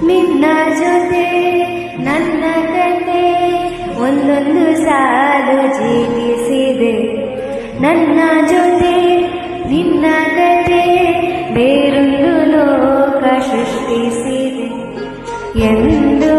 ನಿನ್ನ ಜೊತೆ ನನ್ನ ಕತೆ ಒಂದೊಂದು ಸಾಲು ಜೀವಿಸಿದೆ. ನನ್ನ ಜೊತೆ ನಿನ್ನ ಕತೆ ಬೇರೊಂದು ಲೋಕ ಸೃಷ್ಟಿಸಿದೆ ಎಂದು